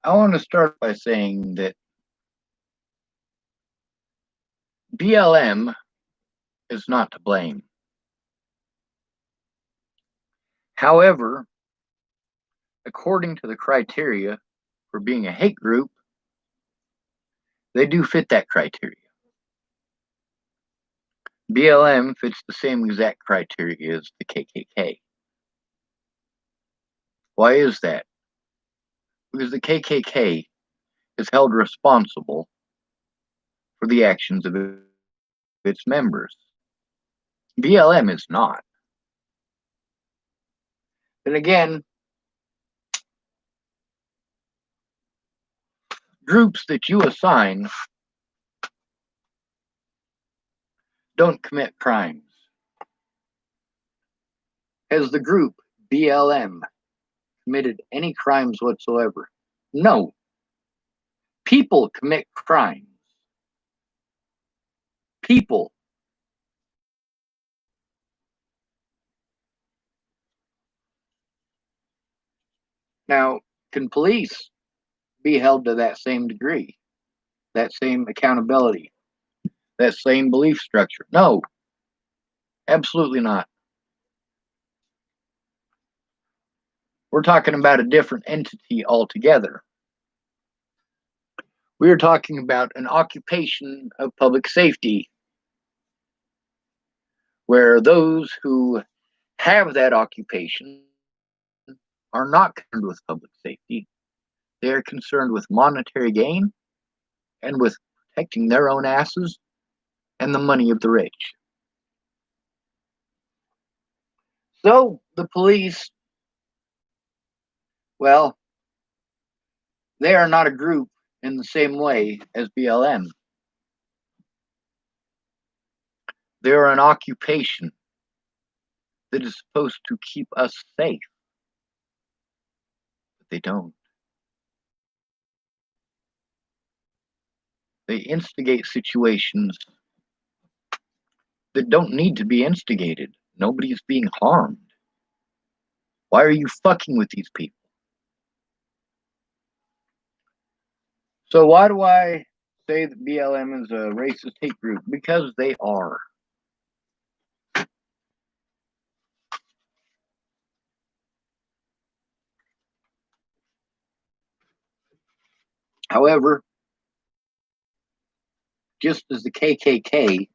I want to start by saying that BLM is not to blame. However, according to the criteria for being a hate group, they do fit that criteria. BLM fits the same exact criteria as the KKK. Why is that? Because the KKK is held responsible for the actions of its members. BLM is not. Then again, groups that you assign don't commit crimes. Has the group BLM committed any crimes whatsoever? No. People commit crimes. People. Now, can police be held to that same degree, that same accountability, that same belief structure? No, absolutely not. We're talking about a different entity altogether. We are talking about an occupation of public safety, where those who have that occupation are not concerned with public safety. They are concerned with monetary gain and with protecting their own asses and the money of the rich. So the police, well, they are not a group in the same way as BLM. They are an occupation that is supposed to keep us safe, but they don't. They instigate situations that don't need to be instigated. Nobody is being harmed. Why are you fucking with these people? So why do I say that BLM is a racist hate group? Because they are. However, just as the KKK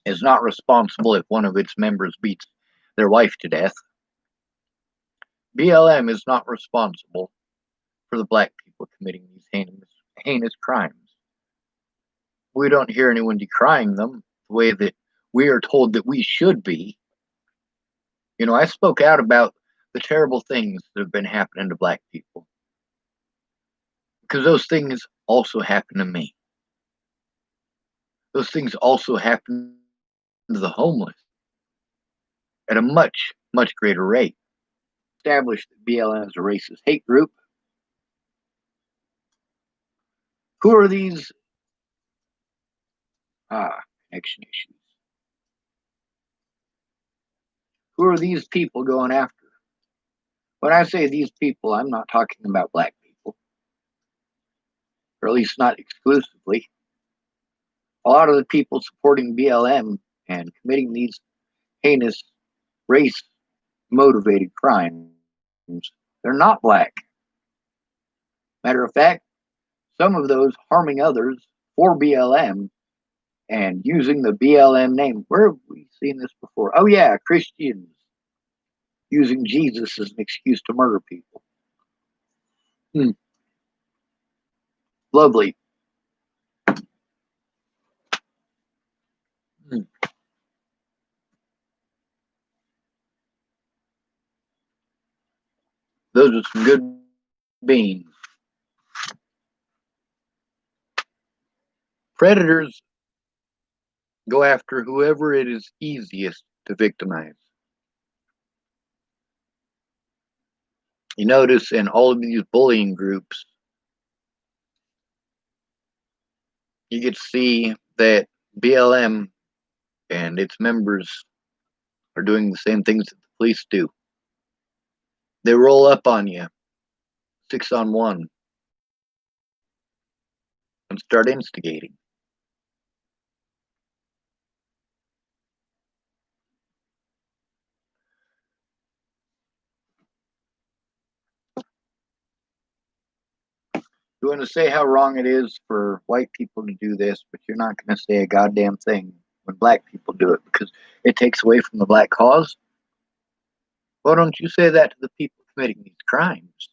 is not responsible if one of its members beats their wife to death, BLM is not responsible for the black people committing these heinous crimes. We don't hear anyone decrying them the way that we are told that we should be. You know, I spoke out about the terrible things that have been happening to black people because those things also happen to me. Those things also happen to the homeless at a much, much greater rate. Established that BLM is a racist hate group. Who are these connection issues? Who are these people going after? When I say these people, I'm not talking about black people, or at least not exclusively. A lot of the people supporting BLM and committing these heinous race motivated crimes, they're not black. Matter of fact, some of those harming others for BLM and using the BLM name. Where have we seen this before? Oh, yeah, Christians using Jesus as an excuse to murder people. Lovely. Those are some good beans. Predators go after whoever it is easiest to victimize. You notice in all of these bullying groups, you get to see that BLM and its members are doing the same things that the police do. They roll up on you, 6-on-1. and start instigating. You want to say how wrong it is for white people to do this, but you're not going to say a goddamn thing when black people do it because it takes away from the black cause? Why don't you say that to the people committing these crimes?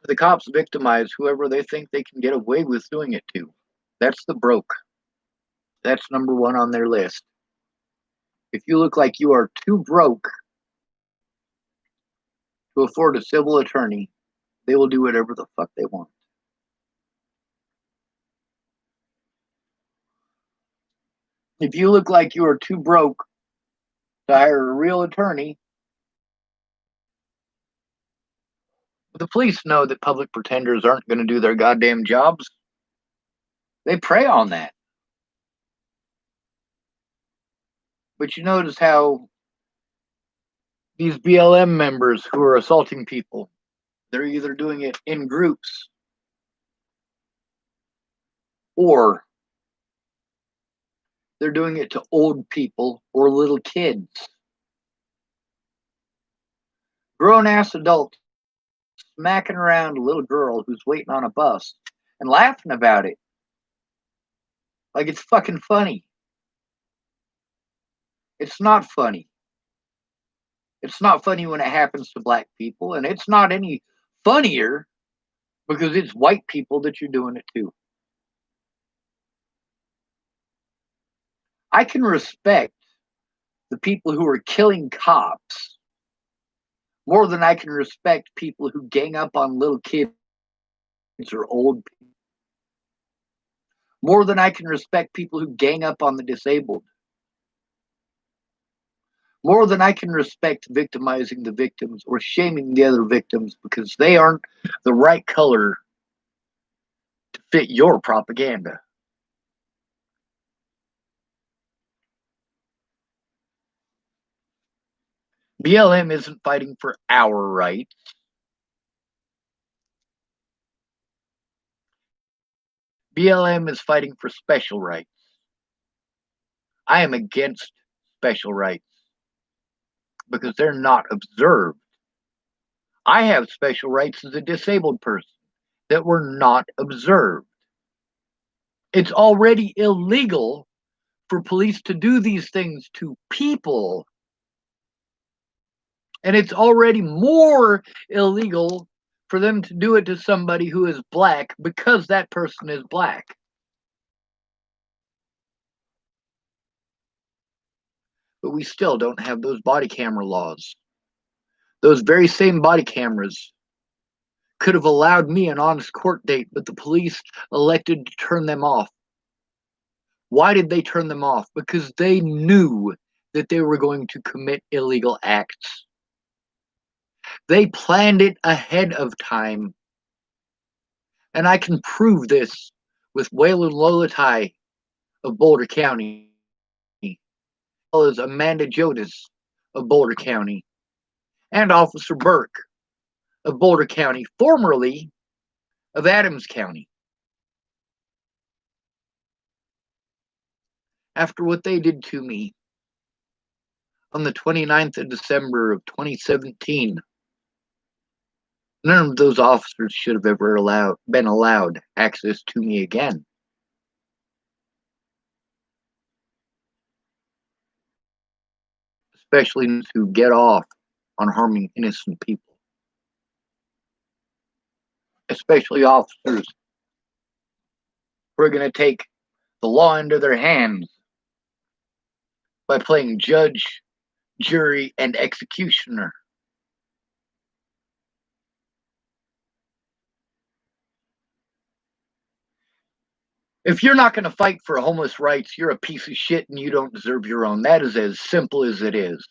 The cops victimize whoever they think they can get away with doing it to. That's the broke. That's number one on their list. If you look like you are too broke to afford a civil attorney, they will do whatever the fuck they want. If you look like you are too broke to hire a real attorney, the police know that public pretenders aren't going to do their goddamn jobs. They prey on that. But you notice how these BLM members who are assaulting people, they're either doing it in groups or they're doing it to old people or little kids. Grown ass adults smacking around a little girl who's waiting on a bus and laughing about it like it's fucking funny. It's not funny. It's not funny when it happens to black people, and it's not any funnier because it's white people that you're doing it to. I can respect the people who are killing cops more than I can respect people who gang up on little kids or old people. More than I can respect people who gang up on the disabled. More than I can respect victimizing the victims or shaming the other victims because they aren't the right color to fit your propaganda. BLM isn't fighting for our rights. BLM is fighting for special rights. I am against special rights because they're not observed. I have special rights as a disabled person that were not observed. It's already illegal for police to do these things to people. And it's already more illegal for them to do it to somebody who is black because that person is black. But we still don't have those body camera laws. Those very same body cameras could have allowed me an honest court date, but the police elected to turn them off. Why did they turn them off? Because they knew that they were going to commit illegal acts. They planned it ahead of time. And I can prove this with Waylon Lolatai of Boulder County, as well as Amanda Jodas of Boulder County, and Officer Burke of Boulder County, formerly of Adams County. After what they did to me on the 29th of December of 2017, none of those officers should have ever been allowed access to me again. Especially to get off on harming innocent people. Especially officers who are going to take the law into their hands by playing judge, jury, and executioner. If you're not going to fight for homeless rights, you're a piece of shit and you don't deserve your own. That is as simple as it is.